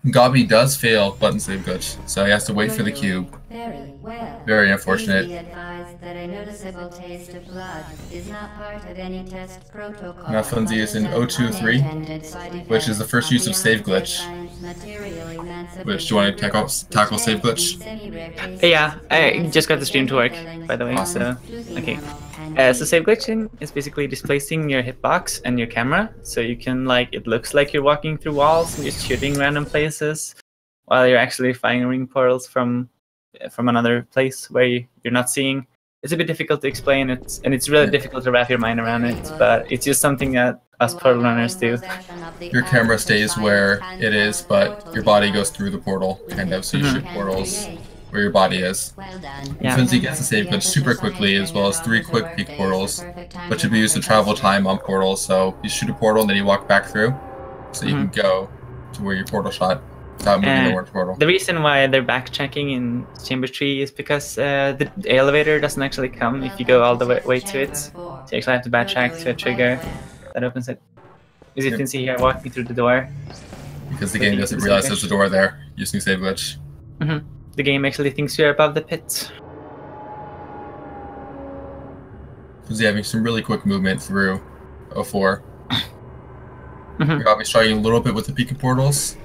Gaubbe does fail button save glitch, so he has to wait for the cube. Very unfortunate. Now Fnzzy is in 023, which is the first use of save glitch. Which, do you want to tackle save glitch? Yeah, I just got the stream to work, by the way. Awesome. So okay. So save glitching is basically displacing your hitbox and your camera, so you can it looks like you're walking through walls and just shooting random places, while you're actually firing portals from another place where you're not seeing. It's a bit difficult to explain it, and it's really difficult to wrap your mind around it. But it's just something that us portal runners do. Your camera stays where it is, but your body goes through the portal, kind of. So you shoot portals where your body is. Yeah. Fnzzy gets the save glitch super quickly, as well as 3 quick peek portals, which should be used to travel time on portals. So you shoot a portal and then you walk back through, so you can go to where your portal shot without moving towards portal. The reason why they're backtracking in Chamber 3 is because the elevator doesn't actually come if you go all the way to it. So you actually have to backtrack to a trigger that opens it. As you can see here, walking through the door. Because the game doesn't realize there's a door there, using save glitch. The game actually thinks you're above the pit. Fnzzy having some really quick movement through 04. You're obviously struggling a little bit with the peeking portals,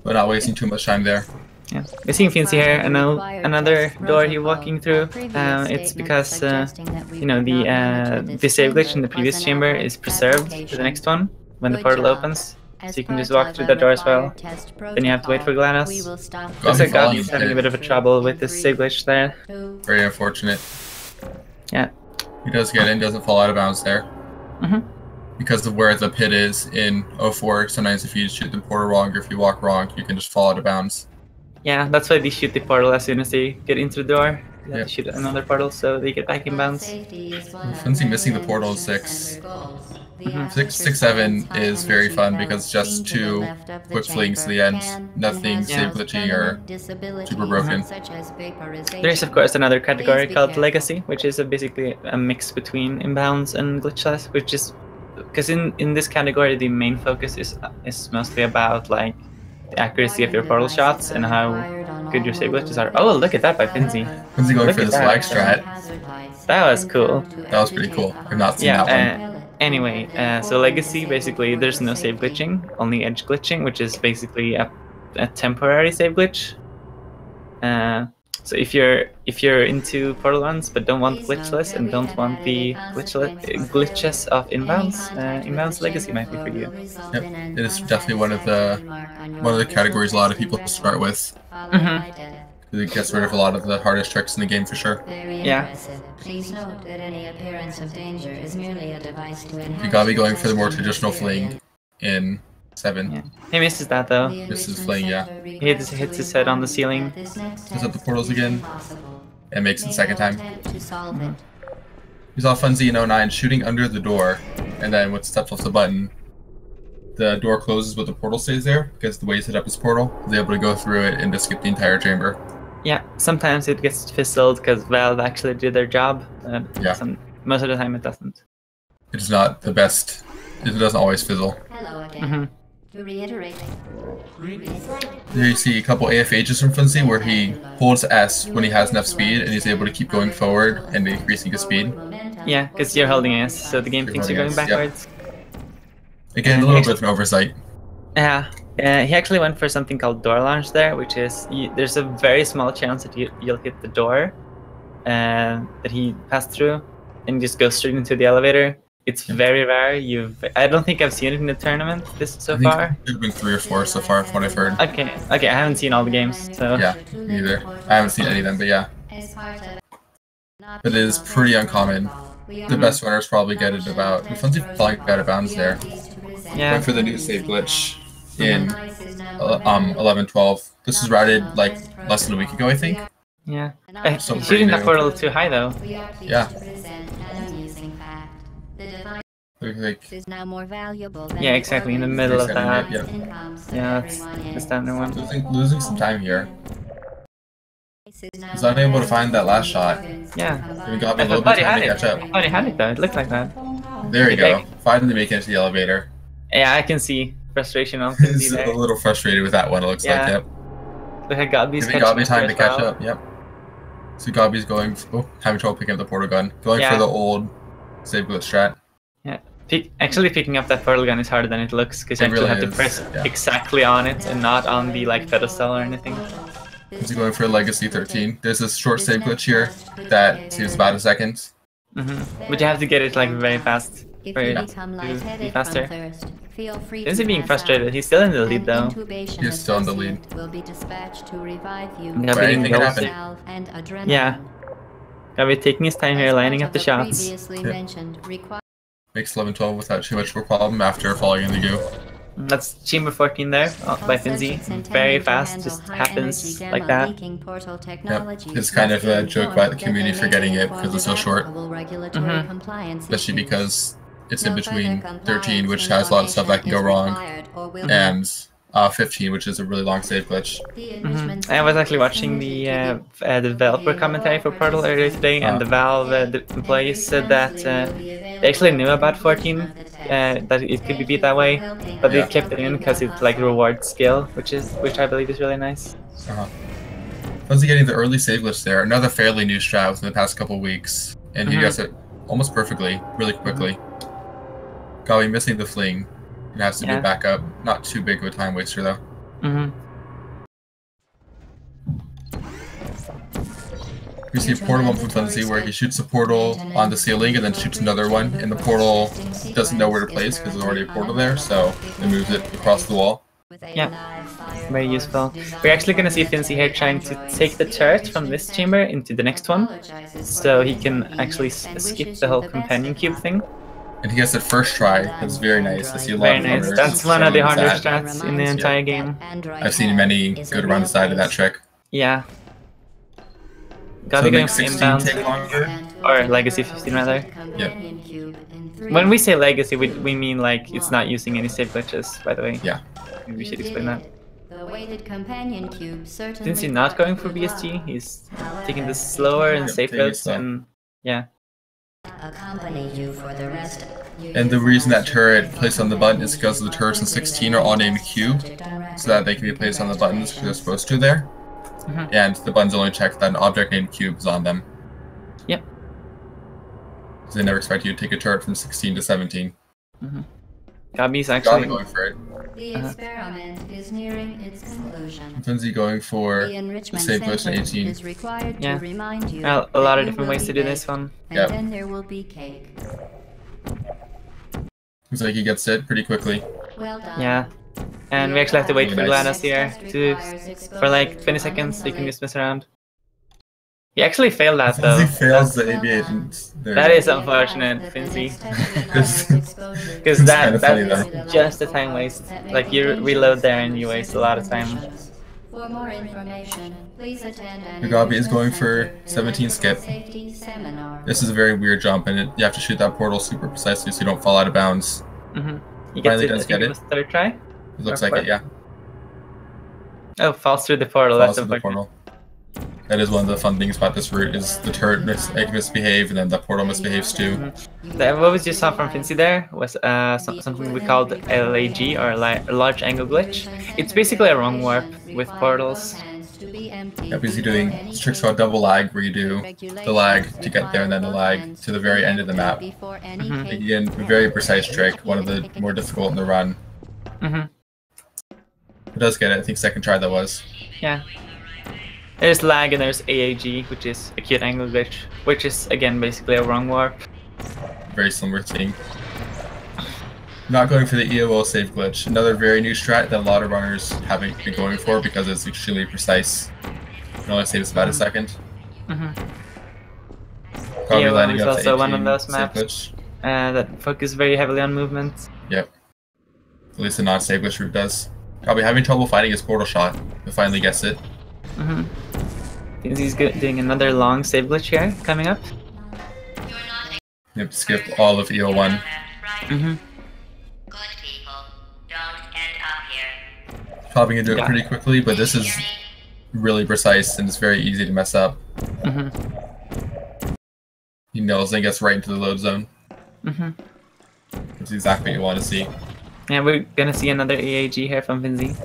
but not wasting too much time there. Yeah, we're seeing Fnzzy here. Another door he's walking through. It's because you know the save glitch in the previous chamber is preserved to the next one when the portal opens. So you can just walk through that door as well. Then you have to wait for GLaDOS. Looks like Gaubbe's having a bit of a trouble with this save glitch there. Very unfortunate. Yeah. He does get in, doesn't fall out of bounds there. Because of where the pit is in 04, sometimes if you shoot the portal wrong or if you walk wrong, you can just fall out of bounds. Yeah, that's why they shoot the portal as soon as they get into the door. They have to shoot another portal so they get back in bounds. Fnzzy missing the portal is 6. 6, 7 is very fun because it's just 2 quick flings to the end. Nothing save glitching or super broken. There is of course another category called Legacy, which is basically a mix between inbounds and glitchless, which is because in this category the main focus is mostly about the accuracy of your portal shots and how good your save glitches are. Oh, look at that by Fnzzy. Fnzzy going for this flag strat. That was cool. That was pretty cool. I've not seen that one. Anyway, so Legacy, basically there's no save glitching, only edge glitching, which is basically a temporary save glitch. So if you're into portal runs but don't want glitchless and don't want the glitches of inbounds Legacy might be for you. Yep, it is definitely one of the categories a lot of people start with. It gets rid of a lot of the hardest tricks in the game for sure. Yeah. Please note that any appearance of danger is merely a device to enhance. You gotta be going for the more traditional fling in 7. Yeah. He misses that though. This is fling, yeah. He hits his head on the ceiling. Goes up the portals again. And makes it the second time. We saw Fnzzy in 09 shooting under the door, and then when it steps off the button, the door closes but the portal stays there because the way he set up his portal, he's able to go through it and just skip the entire chamber. Yeah, sometimes it gets fizzled because Valve actually did their job. Most of the time it doesn't. It is not the best. It doesn't always fizzle. Hello again. To reiterate. Here you see a couple AFHs from Fnzzy where he holds S when he has enough speed and he's able to keep going forward and increasing his speed. Yeah, because you're holding S, so the game thinks you're going backwards. Again, a little bit of an oversight. Yeah. He actually went for something called door launch there, which is there's a very small chance that you'll hit the door that he passed through and just go straight into the elevator. It's very rare. I don't think I've seen it in the tournament so far. There's been 3 or 4 so far from what I've heard. Okay, I haven't seen all the games, so yeah, me either. I haven't seen any of them, but yeah. It is pretty uncommon. The best winners probably get it about. Fnzzy falling out of bounds there. Yeah. Went for the new save glitch in 11-12. This was routed less than a week ago, I think. Yeah. So shooting that portal too high though. Yeah. Yeah, exactly in the middle of that. Yeah, yeah, that's the standard one. Losing some time here. He's unable to find that last shot. Yeah. We got a little bit of time to catch up. I thought he had it though. It looked like that. There you go. Finally making it to the elevator. Yeah, I can see. frustration on Fnzzy He's there. a little frustrated with that one, it looks like, yep. Look at Gaubbe's Giving Gaubbe time to catch up, yep. So Gaubbe's going, having trouble picking up the portal gun. Going for the old save glitch strat. Yeah, actually picking up that portal gun is harder than it looks, because you actually have to press exactly on it and not on the like pedestal or anything. He's going for Legacy 13. There's this short save glitch here that saves about a second. But you have to get it like very fast. Very be faster. Fnzzy being frustrated. He's still in the lead though. He's still in the lead. Yeah. Gaubbe taking his time here, lining up the shots. Makes 11-12 without too much of a problem after falling in the goo. That's chamber 14 there by Fnzzy. Very fast, just happens like that. Yep. It's kind of a joke by the community for getting it because it's so short. Especially because it's in between 13, which has a lot of stuff that can go wrong, and 15, which is a really long save glitch. I was actually watching the developer commentary for Portal earlier today, and the Valve the employees said that they actually knew about 14, that it could be beat that way, but they kept it in because it like rewards skill, which I believe is really nice. Fnzzy getting the early save glitch there, another fairly new strat within the past couple weeks, and he gets it almost perfectly, really quickly. Gaubbe missing the fling. It has to be back up. Not too big of a time waster though. We see a portal one from Fnzzy where he shoots a portal on the ceiling and then shoots another one, and the portal doesn't know where to place because there's already a portal there, so it moves it across the wall. Yeah, very useful. We're actually going to see Fnzzy here trying to take the turret from this chamber into the next one, so he can actually skip the whole companion cube thing. And he gets it first try. That's very nice. I see a lot of runners. That's one of the harder strats in the entire game. I've seen many good around the side of that trick. Yeah. So going 16 take longer? Or Legacy 15 rather. Yep. When we say Legacy, we mean like it's not using any save glitches, by the way. Yeah. Maybe we should explain that. The weighted companion cube Since he's not going for BSG, he's taking this slower and safe routes, and yeah. Accompany you for the rest. And the reason that turret placed on the button is because the turrets in 16 are all named cube, so that they can be placed on the buttons because they're supposed to there. And the buttons only check that an object named cube is on them. Yep. So they never expect you to take a turret from 16 to 17. Gaubbe's actually going for it. The experiment is nearing its conclusion. Fnzzy going for the save glitch in 18. Is required to remind you well, a lot of different ways to do this one. And then there will be cake. Looks like he gets it pretty quickly. Well done. Yeah. And we actually have to wait for GLaDOS here for like 20 seconds so you can just mess around. He actually failed that though. Fnzzy fails the AB agent. That is unfortunate, Fnzzy. Because that's just a time waste. Like you reload there and you waste a lot of time. For more information, please attend Gaubbe is going for 17 skip. This is a very weird jump, and you have to shoot that portal super precisely so you don't fall out of bounds. He gets Finally it, does get it. Third try? It looks like it, yeah. Oh, falls through the portal. Falls That's through the portal. That is one of the fun things about this route, is the turret misbehave, and then the portal misbehaves too. What we just saw from Fnzzy there was something we called LAG, or a large angle glitch. It's basically a wrong warp with portals. Yeah, basically doing this trick's called double lag, where you do the lag to get there and then the lag to the very end of the map. Again, a very precise trick, one of the more difficult in the run. It does get it, I think second try that was. Yeah. There's lag and there's AAG, which is acute angle glitch, which is again basically a wrong warp. Very similar thing. Not going for the EOL save glitch, another very new strat that a lot of runners haven't been going for because it's extremely precise. It only saves about a second. EOL is also one of those maps that focus very heavily on movement. Yep. At least the non-save glitch route does. Probably having trouble finding his portal shot, but finally gets it. He's doing another long save glitch here, coming up. Yep, skipped all of EO1. Probably gonna do it pretty quickly, but this is really precise and it's very easy to mess up. He nails and gets right into the load zone. That's exactly what you want to see. Yeah, we're gonna see another AAG here from Fnzzy.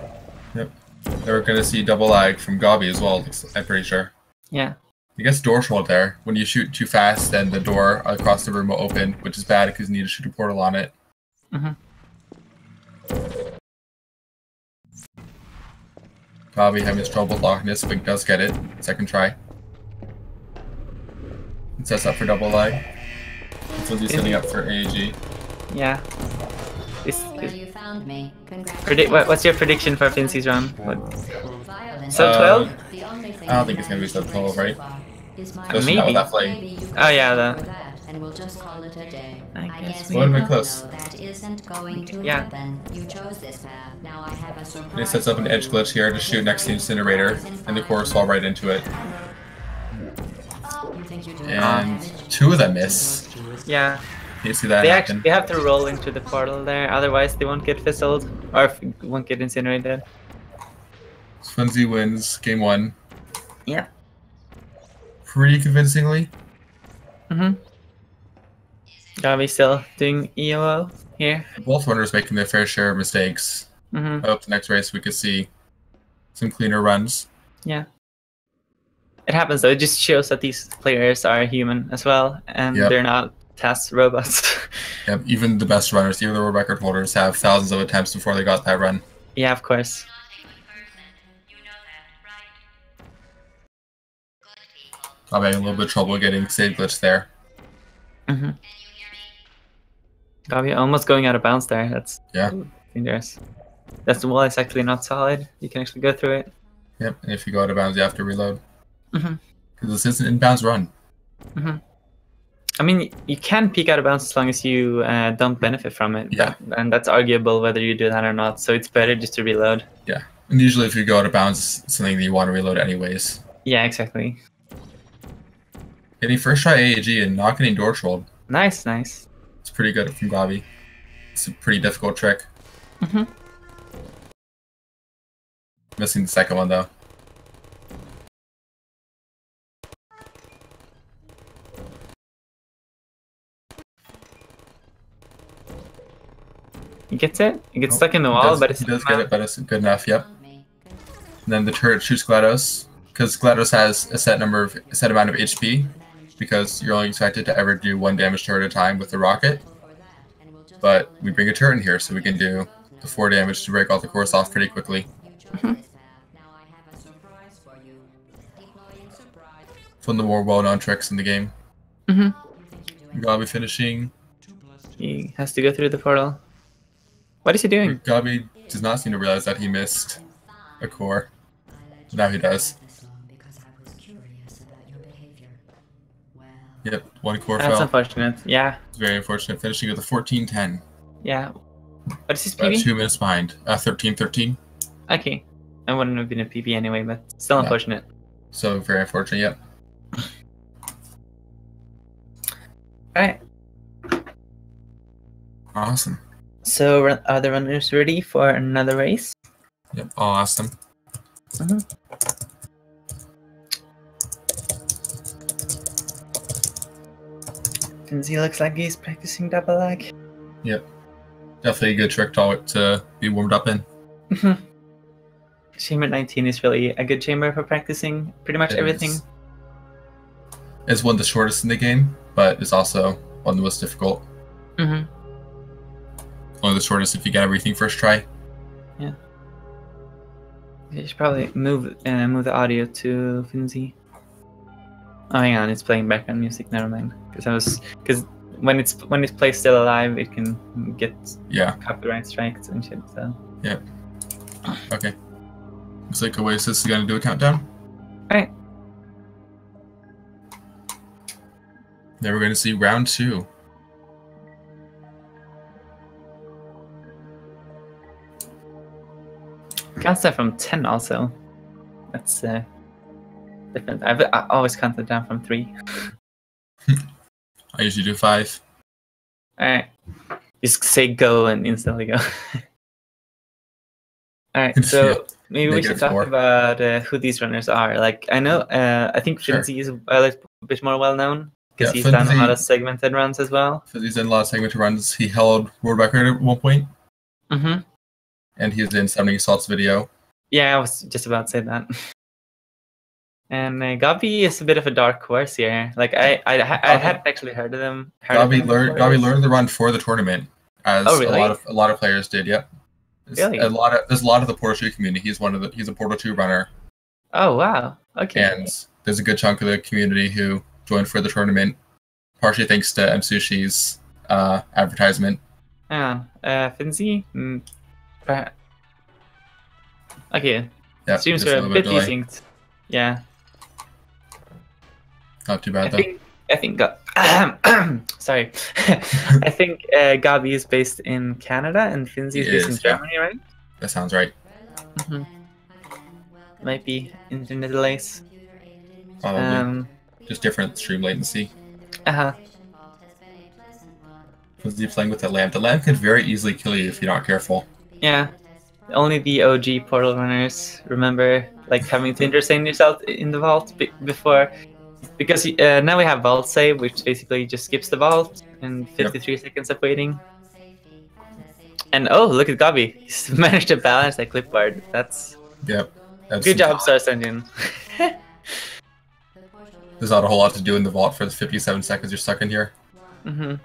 Yep. And we're gonna see double lag from Gaubbe as well, I'm pretty sure. Yeah. I guess door troll there. When you shoot too fast, then the door across the room will open, which is bad because you need to shoot a portal on it. Gaubbe having his trouble locking this, but does get it. Second try. It sets up for double lag. So he's setting up for AAG. Yeah. Well, you found me. What's your prediction for Fnzzy's run? Violence. Sub 12? The only thing I don't think it's gonna be sub 12, right? Maybe. Not with that flame. Oh yeah, and we'll just call it a day. I guess we Would've been both close. know that isn't going to Yeah. happen. You chose this path. Now I have a surprise. And it sets up an edge glitch here to shoot next to the incinerator, and the cores fall right into it. You think you're doing And damage? 2 of them miss. yeah. You see that They happen. actually have to roll into the portal there, otherwise they won't get fizzled or won't get incinerated. Fnzzy wins game 1. Yeah. Pretty convincingly. Gaubbe still doing EOO here. Both runners making their fair share of mistakes. I hope the next race we could see some cleaner runs. Yeah. It happens though. It just shows that these players are human as well, and they're not task robots. Yep, even the best runners, even the world record holders, have thousands of attempts before they got that run. Yeah, of course. I'm having a little bit of trouble getting save glitch there. Gaubbe almost going out of bounds there. That's dangerous. That's the wall is actually not solid. You can actually go through it. Yep, and if you go out of bounds, you have to reload. Because this is an inbounds run. I mean, you can peek out of bounds as long as you don't benefit from it. Yeah. And that's arguable whether you do that or not. So it's better just to reload. Yeah, and usually if you go out of bounds, it's something that you want to reload anyways. Yeah, exactly. Getting first try AAG and not getting door trolled. Nice, nice. It's pretty good from Gaubbe. It's a pretty difficult trick. Missing the second one though. He gets it. He gets stuck in the wall, but he does get it, but it's good enough. Yep. And then the turret shoots GLaDOS because GLaDOS has a set amount of HP, because you're only expected to ever do 1 damage turret at a time with the rocket. But we bring a turret in here so we can do the 4 damage to break all the cores off pretty quickly. It's one of the more well-known tricks in the game. Gaubbe finishing. He has to go through the portal. What is he doing? Gaubbe does not seem to realize that he missed a core. Now he does. Yep, 1 core That's fell. unfortunate. Yeah. It's very unfortunate. Finishing with a 14-10. Yeah. What is his About PB? 2 minutes behind. 13-13. Okay. I wouldn't have been a PB anyway, but still unfortunate. So very unfortunate, yep. Alright. Awesome. So are the runners ready for another race? Yep, I'll ask them. Fnzzy looks like he's practicing double lag. Yep. Definitely a good trick to be warmed up in. Chamber 19 is really a good chamber for practicing pretty much everything. It's one of the shortest in the game, but it's also one of the most difficult. One of the shortest if you get everything first try. Yeah. You should probably move the audio to Fnzzy. Oh, hang on, it's playing background music. Never mind. Because when it's played still alive, it can get copyright strikes and shit. So. Yep. Okay. Looks like Oasis is gonna do a countdown. Alright. Then we're gonna see round 2. Counts that from 10 also. That's different. I always counted down from 3. I usually do 5. Alright. Just say go and instantly go. Alright, so maybe we should talk about who these runners are. Like, I know, I think Fnzzy is a bit more well known because he's done a lot of segmented runs as well. He's done a lot of segmented runs. He held world record at one point. Mm-hmm. And he's in Summoning Assault's video. Yeah, I was just about to say that. And Gaubbe is a bit of a dark horse here. Like I hadn't actually heard of them. Gaubbe learned the run for the tournament, as Oh, really? a lot of players did. Yep. Really? There's a lot of the Portal 2 community. He's a Portal 2 runner. Oh wow. Okay. And there's a good chunk of the community who joined for the tournament, partially thanks to MSushi's advertisement. Yeah. Fnzzy. Okay. Yep, Streams just were a a little bit bit delay. desynced. Yeah. Not too bad though. I think sorry. I think Gaubbe is based in Canada and Fnzzy is based in Germany, right? That sounds right. Mm-hmm. Might be internet delays. Probably. Just different stream latency. Uh-huh. Was he playing with that lamp? The lamp could very easily kill you if you're not careful. Yeah. Only the OG Portal runners remember like having to intercept yourself in the vault before, because now we have vault save, which basically just skips the vault and 53 seconds of waiting. And oh, look at Gaubbe. He's managed to balance that clipboard. That's good job, Source Engine. There's not a whole lot to do in the vault for the 57 seconds you're stuck in here. Mm-hmm.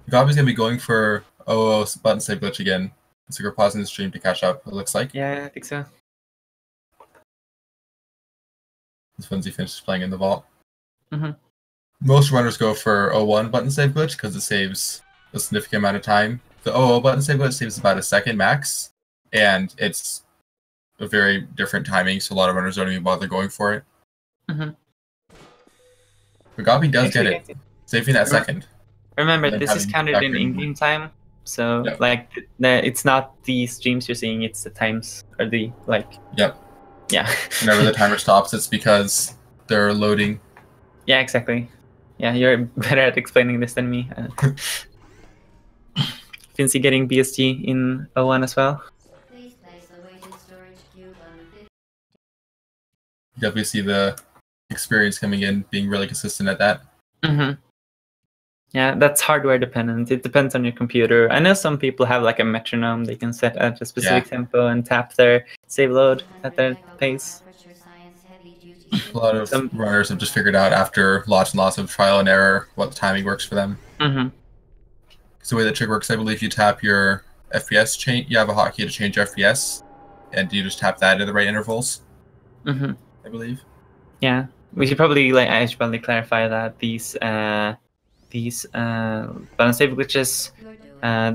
Gaubbe's gonna be going for button save glitch again. So we're pausing the stream to catch up, it looks like. Yeah, I think so. This Fnzzy finishes playing in the vault. Mm-hmm. Most runners go for 01 button save glitch because it saves a significant amount of time. The 00 button save glitch saves about a second max, and it's a very different timing, so a lot of runners don't even bother going for it. Mm-hmm. But Gaubbe does get it, saving that second. Remember, this is counted in in-game time, so like it's not the streams you're seeing; it's the times or the like. Yep. Yeah. Whenever the timer stops, it's because they're loading. Yeah, exactly. Yeah, you're better at explaining this than me. Fnzzy getting BSG in 01 as well. You definitely see the experience coming in, being really consistent at that. Mm-hmm. Yeah, that's hardware dependent. It depends on your computer. I know some people have like a metronome they can set at a specific tempo and tap their save load at their pace. A lot of runners have just figured out after lots and lots of trial and error what the timing works for them. Mm-hmm. So the way the trick works, I believe you tap your FPS change. You have a hotkey to change your FPS, and you just tap that at the right intervals. Mm-hmm. I believe. Yeah, we should probably I should probably clarify that these button save glitches,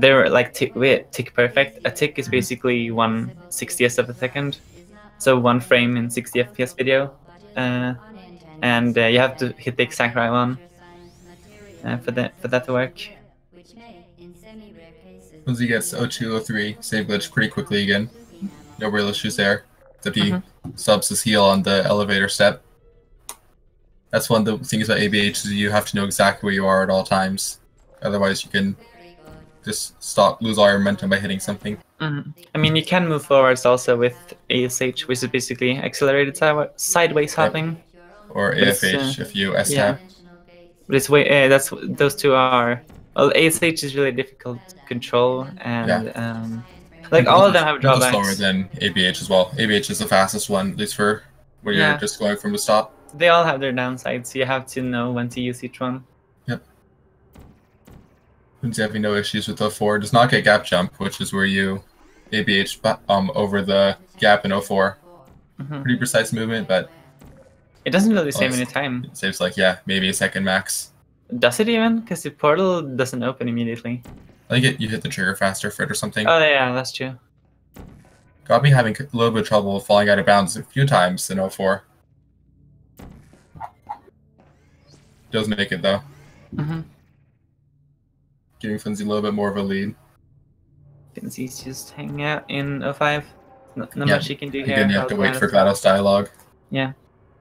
they're like tick perfect. A tick is basically 1/60th of a second, so 1 frame in 60 FPS video, and you have to hit the exact right one for that to work. Fnzzy gets 0203 save glitch pretty quickly again. No real issues there. Except he subs his heel on the elevator step. That's one of the things about ABH is you have to know exactly where you are at all times. Otherwise you can just lose all your momentum by hitting something. Mm-hmm. I mean, you can move forwards also with ASH, which is basically accelerated sideways hopping. Or AFH if you S-tap. But it's those two are... Well, ASH is really difficult to control, and like all of them have drawbacks. Slower than ABH as well. ABH is the fastest one, at least for when you're just going from the stop. They all have their downsides, so you have to know when to use each one. Yep. Fnzzy having no issues with 04. Does not get gap jump, which is where you ABH over the gap in 04. Mm-hmm. Pretty precise movement, but it doesn't really save any time. It saves like maybe a second max. Does it even? Because the portal doesn't open immediately. I think you hit the trigger faster for it or something. Oh yeah, that's true. Gaubbe having a little bit of trouble falling out of bounds a few times in 04. Does make it though. Mm-hmm. Giving Fnzzy a little bit more of a lead. Fnzzy's just hanging out in 05. Not much he can do here. Again, you have to wait for GLaDOS dialogue. Yeah,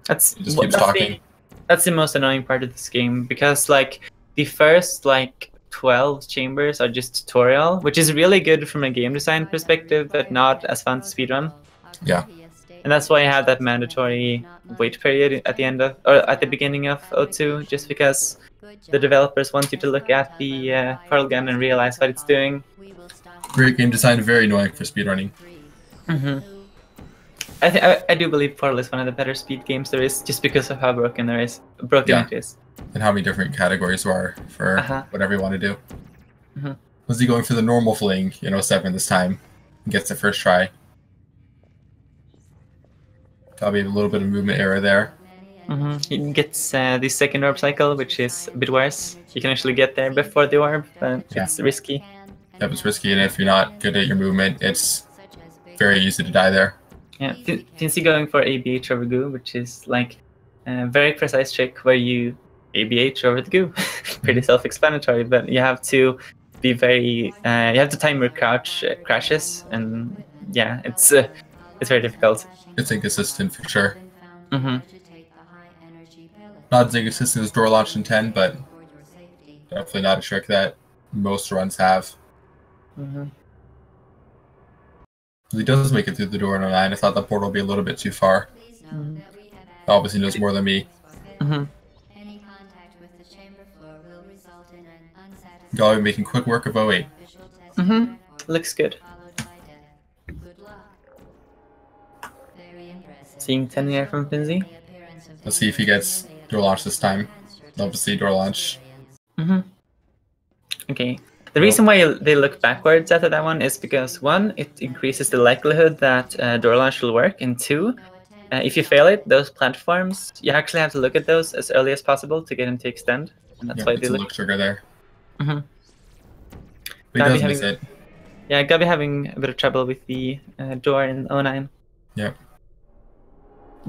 he just keeps talking. That's the most annoying part of this game, because like the first 12 chambers are just tutorial, which is really good from a game design perspective, but not as fun to speedrun. Yeah. And that's why I had that mandatory wait period at the end of, or at the beginning of 02, just because the developers want you to look at the portal gun and realize what it's doing. Great game design, very annoying for speedrunning. I do believe Portal is one of the better speed games there is, just because of how broken it is. And how many different categories there are for whatever you want to do. Was he going for the normal fling in 07 this time? Gets the first try. Probably a little bit of movement error there. He gets the second orb cycle, which is a bit worse. You can actually get there before the orb, but it's risky. Yep, it's risky, and if you're not good at your movement, it's very easy to die there. Yeah, Fnzzy going for ABH over goo, which is like a very precise trick where you ABH over the goo. Pretty self-explanatory, but you have to be very. You have to time your crashes, and yeah, it's very difficult. It's inconsistent for sure. Not as inconsistent as door launch in 10, but definitely not a trick that most runs have. He does make it through the door in 09. I thought the portal would be a little bit too far. Obviously knows more than me. Gaubbe making quick work of 08. Looks good. Seeing 10 here from Fnzzy. Let's see if he gets door launch this time. Love to see door launch. Okay. The reason why they look backwards after that one is because, one, it increases the likelihood that door launch will work, and two, if you fail it, those platforms, you actually have to look at those as early as possible to get them to extend, and that's why they look trigger there. But he does miss it. Yeah, Gaubbe having a bit of trouble with the door in 09. Yep.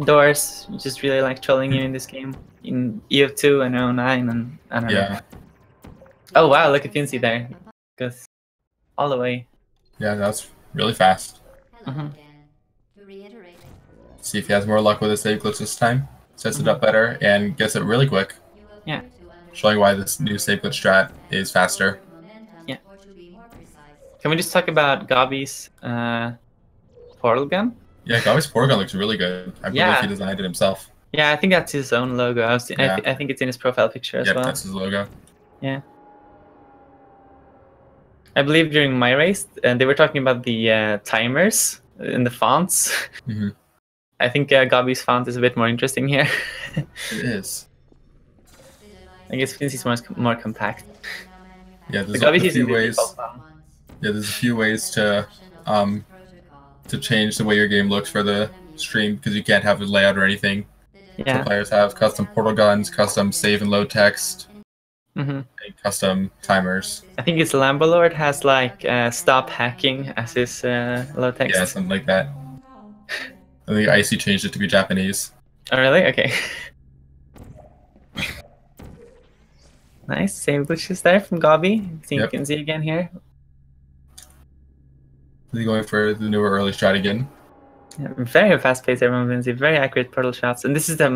Doors just really like trolling you in this game, in EO2 and 09, and I don't know. Oh wow, look at Fnzzy there. Goes all the way. Yeah, that's really fast. See if he has more luck with his save glitch this time. Sets it up better and gets it really quick. Yeah. Showing why this new save glitch strat is faster. Yeah. Can we just talk about Gaubbe's portal gun? Yeah, Gaubbe's portal gun looks really good. I believe he designed it himself. Yeah, I think that's his own logo. I think it's in his profile picture as well. Yeah, that's his logo. Yeah. I believe during my race, they were talking about the timers and the fonts. I think Gaubbe's font is a bit more interesting here. It is. I guess Fnzzy's more compact. Yeah, there's a few ways. Yeah, there's a few ways to change the way your game looks for the stream, because you can't have a layout or anything. Yeah. So players have custom portal guns, custom save and load text. And custom timers. I think it's Lambo Lord has like stop hacking as his low text. Yeah, something like that. I think Icy changed it to be Japanese. Oh really? Okay. Nice, same glitches there from Gaubbe. Seeing Fnzzy again here. Is he going for the newer early strat again? Yeah, very fast paced everyone Fnzzy, very accurate portal shots, and this is the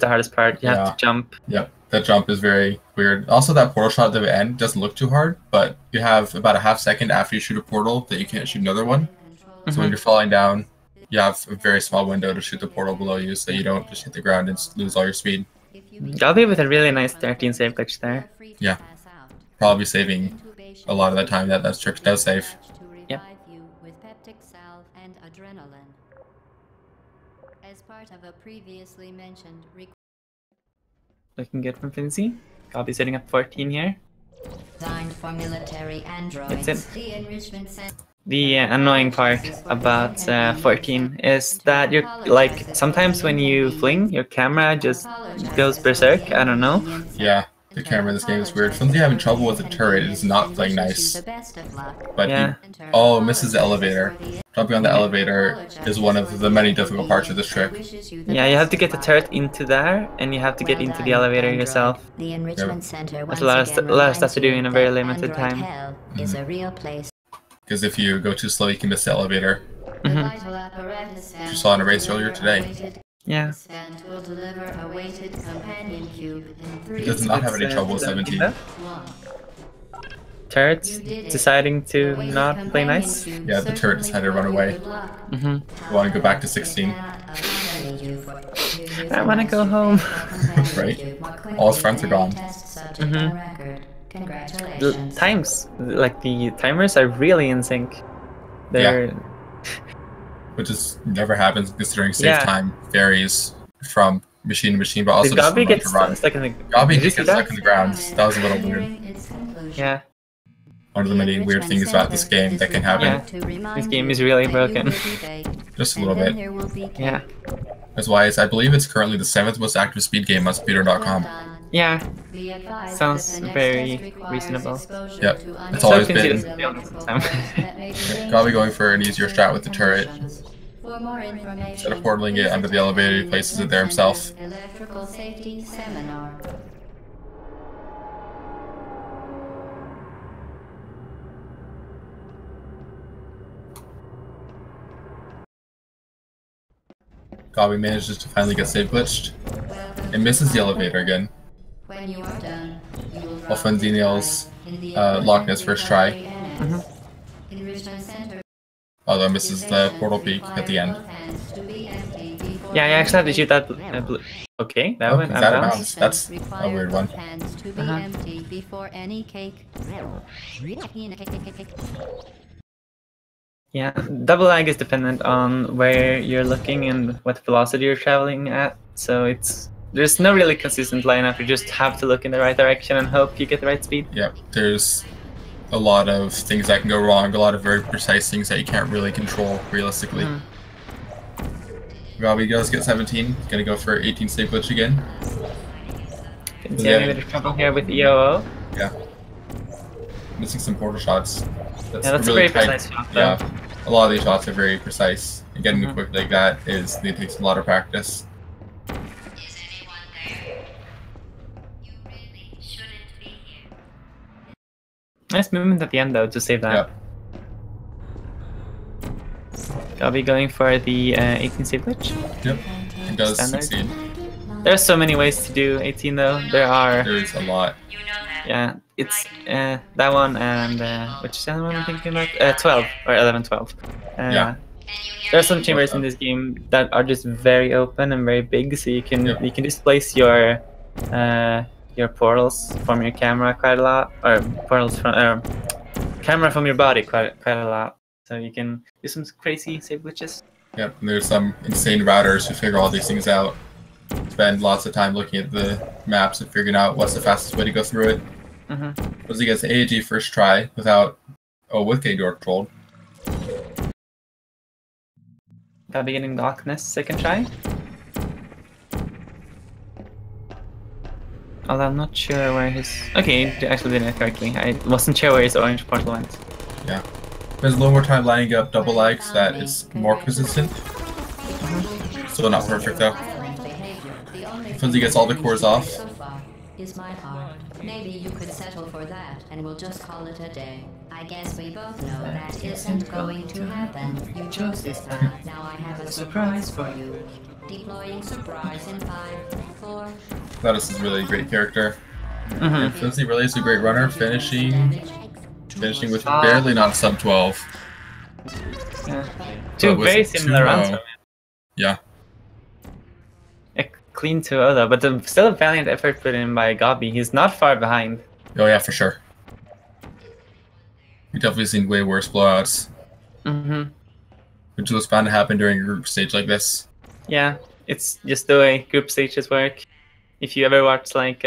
hardest part. You have to jump. Yep. That jump is very weird. Also, that portal shot at the end doesn't look too hard, but you have about a half second after you shoot a portal that you can't shoot another one. So when you're falling down, you have a very small window to shoot the portal below you, so you don't just hit the ground and lose all your speed. Gaubbe with a really nice 13 save glitch there. Yeah. Probably saving a lot of the time that trick does save. Yep. Looking good from Fnzzy. Gaubbe setting up 14 here. That's it. The annoying part about 14 is that you're like, sometimes when you fling, your camera just goes berserk. I don't know. Yeah, the camera in this game is weird. Fnzzy having trouble with the turret. It is not playing nice. But he misses the elevator. Jumping on the elevator is one of the many difficult parts of this trick. Yeah, you have to get the turret into there, and you have to get into the elevator yourself. That's a lot of stuff to do in a very limited time. Because if you go too slow, you can miss the elevator. Which you saw in a race earlier today. Yeah. He does not have any trouble with 17. Turrets deciding to not play nice. Yeah, the turret decided to run away. You want to go back to 16. I want to go home. Right? All his friends are gone. Congratulations. The timers are really in sync. They're which is never happens considering save Yeah. time varies from machine to machine, but also Did just Gaubbe from run get to run. stuck in the Gaubbe Did you gets see stuck that? in the ground. That was a little weird. Yeah. One of the many weird things about this game that can happen. Yeah. This game is really broken. Just a little bit. Yeah. That's why I believe it's currently the 7th most active speed game on speeder.com. Yeah. Sounds very reasonable. Yep. It's always Fnzzy been doesn't feel this time. Gaubbe going for an easier strat with the turret. Instead of portaling it under the elevator, he places it there himself. Electrical safety seminar. Gaubbe manages to finally get save glitched. And misses the elevator again. When you are done, you will While Fnzzy nails Loch Ness first try. Although misses the portal peak at the end. Yeah, I actually had to shoot that blue. Okay, that went out of bounds. That's a weird one. Yeah, double lag is dependent on where you're looking and what velocity you're traveling at. So there's no really consistent lineup. You just have to look in the right direction and hope you get the right speed. Yep, there's a lot of things that can go wrong, a lot of very precise things that you can't really control realistically. Gaubbe does get 17, he's gonna go for 18 save glitch again. Having a bit of trouble here with EOO. Yeah. Missing some portal shots. That's a very precise shot, though. Yeah, a lot of these shots are very precise. And getting them quick like that it takes a lot of practice. Is anyone there? You really shouldn't be here. Nice movement at the end though to save that. Yep. Gaubbe going for the 18 save glitch. Yep. It does Standard. succeed. There's so many ways to do 18 though. There's a lot. Yeah, it's that one and which is the other one I'm thinking about? 12 or 11, 12. Yeah. There are some chambers in this game that are just very open and very big, so you can displace your portals from your camera quite a lot, or portals from camera from your body quite a lot. So you can do some crazy save glitches. Yep, and there's some insane routers who figure all these things out. Spend lots of time looking at the maps and figuring out what's the fastest way to go through it. Fnzzy gets the AAG first try with getting door controlled. Gaubbe getting Loch Ness second try. Although I'm not sure where his... Okay, he actually did it correctly. I wasn't sure where his orange portal went. Yeah. There's a little more time lining up double lag so that it's more consistent. Still not perfect though. Fnzzy gets all the cores off. Is my heart. Maybe you could settle for that and we'll just call it a day. I guess we both know that isn't going to happen. You chose this path. Now I have a surprise for you. Deploying surprise in 5, 4. Gladys is really a great character. And Fnzzy really is a great runner, finishing with barely not sub 12. Yeah. Two very similar runs from him. Yeah. A clean 2-0 though, but still a valiant effort put in by Gaubbe. He's not far behind. Oh yeah, for sure. We've definitely seen way worse blowouts. Which was bound to happen during a group stage like this. Yeah, it's just the way group stages work. If you ever watch like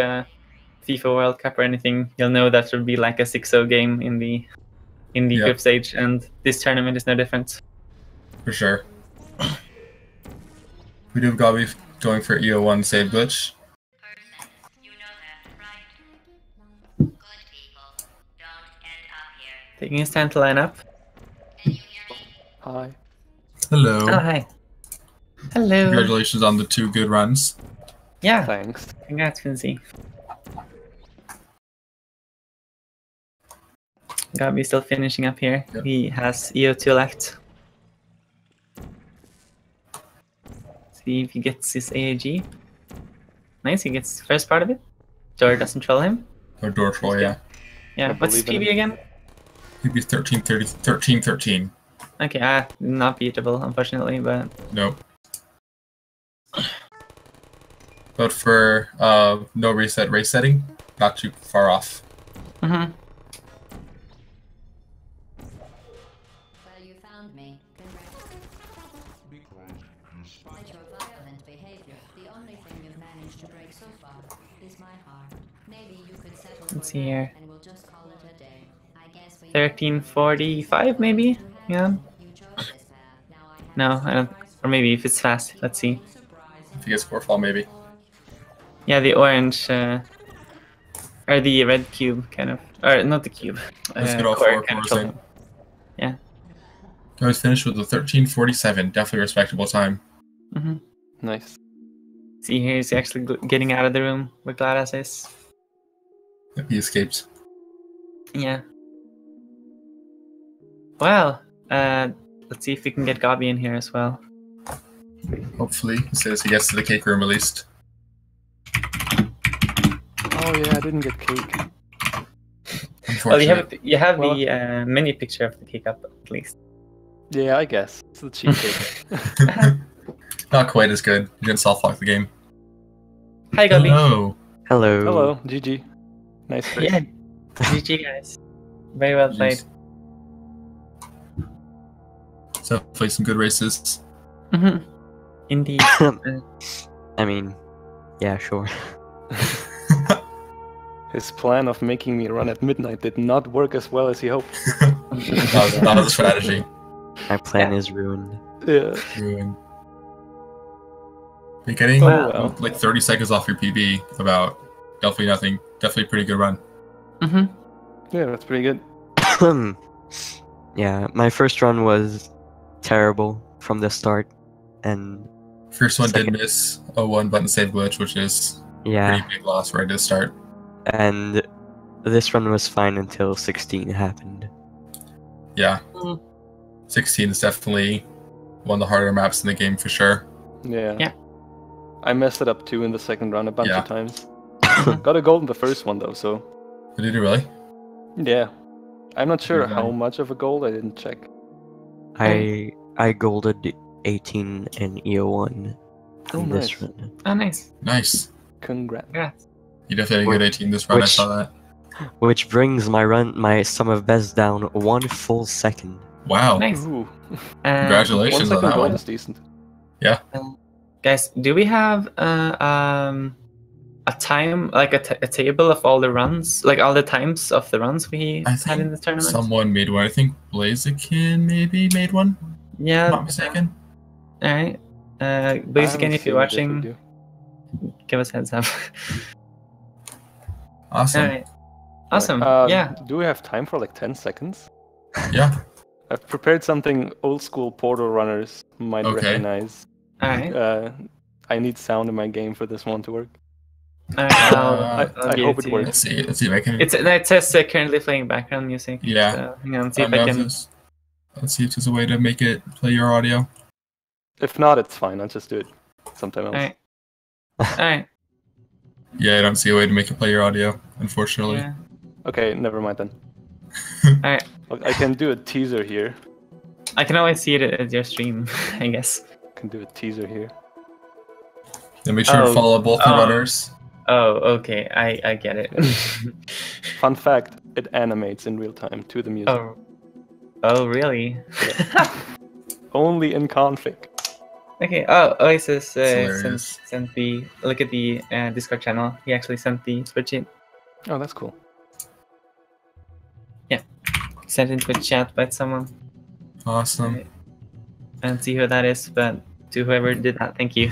FIFA World Cup or anything, you'll know that would be like a 6-0 game in the group stage, and this tournament is no different. For sure. We do have Gaubbe going for EO1 save glitch. You know that, right? Good people don't end up here. Taking his time to line up. Can you hear me? Hi. Hello. Oh, hi. Hello. Congratulations on the 2 good runs. Yeah. Thanks. Congrats, Fnzzy. Gaubbe still finishing up here. Yep. He has EO2 left. See if he gets his AAG. Nice, he gets the first part of it. Door doesn't troll him. Or door troll, yeah. Yeah, what's his PB again? PB 13-13. Okay, not beatable, unfortunately, but... Nope. But for no reset race setting, not too far off. Mm-hmm. Well, you found me. Despite your violent behavior, the only thing you've managed to break so far is my heart. Maybe you could settle for Let's see that, here. and we'll just call it a day. I guess we 1345 maybe? Yeah. You chose this path. Now I have No, I don't. Or maybe if it's fast. Let's see. If you get score fall, maybe. Yeah, the orange, or the red cube, kind of. Or not the cube. Let's get all core four kind of cores told in. him. Yeah. Guys finished with a 13:47. Definitely respectable time. Mm-hmm. Nice. See, he's actually getting out of the room with GLaDOS is. He escaped. Yeah. Well, let's see if we can get Gaubbe in here as well. Hopefully, as soon as he gets to the cake room, at least. Oh yeah, I didn't get cake. Well, Unfortunately. you have the mini picture of the cake up at least. Yeah, I guess. It's the cheap cake. Not quite as good. You didn't soft lock the game. Hi, Gaubbe. Hello. Hello. Hello, GG. Nice race. Yeah. GG, guys. Very well played. So play some good races. Mm-hmm. Indeed. I mean, yeah, sure. His plan of making me run at midnight did not work as well as he hoped. That was a strategy. My plan is ruined. Yeah. Ruin. You're getting well. like 30 seconds off your PB. About definitely nothing. Definitely a pretty good run. Mm-hmm. Yeah, that's pretty good. Yeah, my first run was terrible from the start, and First one did Second. miss a one button save glitch, which is yeah, pretty big loss right at the start. and this run was fine until 16 happened. Yeah. Mm. 16 is definitely one of the harder maps in the game for sure. Yeah. Yeah. I messed it up too in the second run a bunch Yeah. of times. Got a gold in the first one though, so Did you really? yeah. I'm not sure Okay. how much of a gold, I didn't check. I golded 18 in EO1 Oh, in nice. this run. Oh, nice. Nice. Congrats. Congrats. You definitely had a good 18 this run, I Which- saw that. Which brings my sum of best down 1 full second. Wow. Nice. Ooh. Congratulations 1 on second that gold one. is decent. Guys, do we have a time, like a table of all the runs, like all the times of the runs we I had in think the tournament? someone made one. I think Blaziken maybe made one. If Yeah. I'm not mistaken. All right. I Please haven't again, if you're seen it, watching, we do. give us a heads up. Awesome. All right. Awesome. Right, Yeah. Do we have time for like 10 seconds? Yeah. I've prepared something old school Portal runners might Okay. recognize. All right. I need sound in my game for this one to work. All right. I give hope to it you. works. Let's see if I can. It says currently playing background music. Yeah. So hang on, see if know I if can. there's- Let's see if there's a way to make it play your audio. If not, it's fine. I'll just do it sometime else. All right. All right. Yeah, I don't see a way to make it play your audio, unfortunately. Yeah. Okay, never mind then. All right. I can do a teaser here. I can always see it at your stream, I guess. I can do a teaser here. Then make sure to Oh. follow both the Oh. runners. Oh, okay. I get it. Fun fact, it animates in real time to the music. oh. Oh, really? Only in config. Okay. Oh, Oasis hilarious. sent the look at the Discord channel. He actually sent the spreadsheet. Oh, that's cool. Sent into a chat by someone. Awesome. Right. I don't see who that is, but to whoever did that, thank you.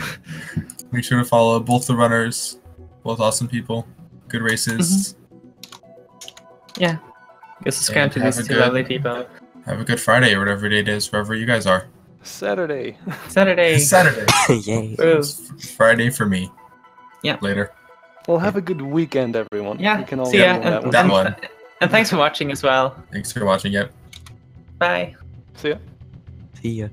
Make sure to follow both the runners. Both awesome people. Good races. Yeah. Go subscribe And to have these a two good- lovely people. Have a good Friday or whatever day it is, wherever you guys are. Saturday. Saturday. It's Saturday. Yay. Woo. It's Friday for me. Yeah. Later. Well, have a good weekend, everyone. Yeah. We can all See ya. end on that one. That one. And thanks for watching as well. Thanks for watching it. Bye. See ya. See ya.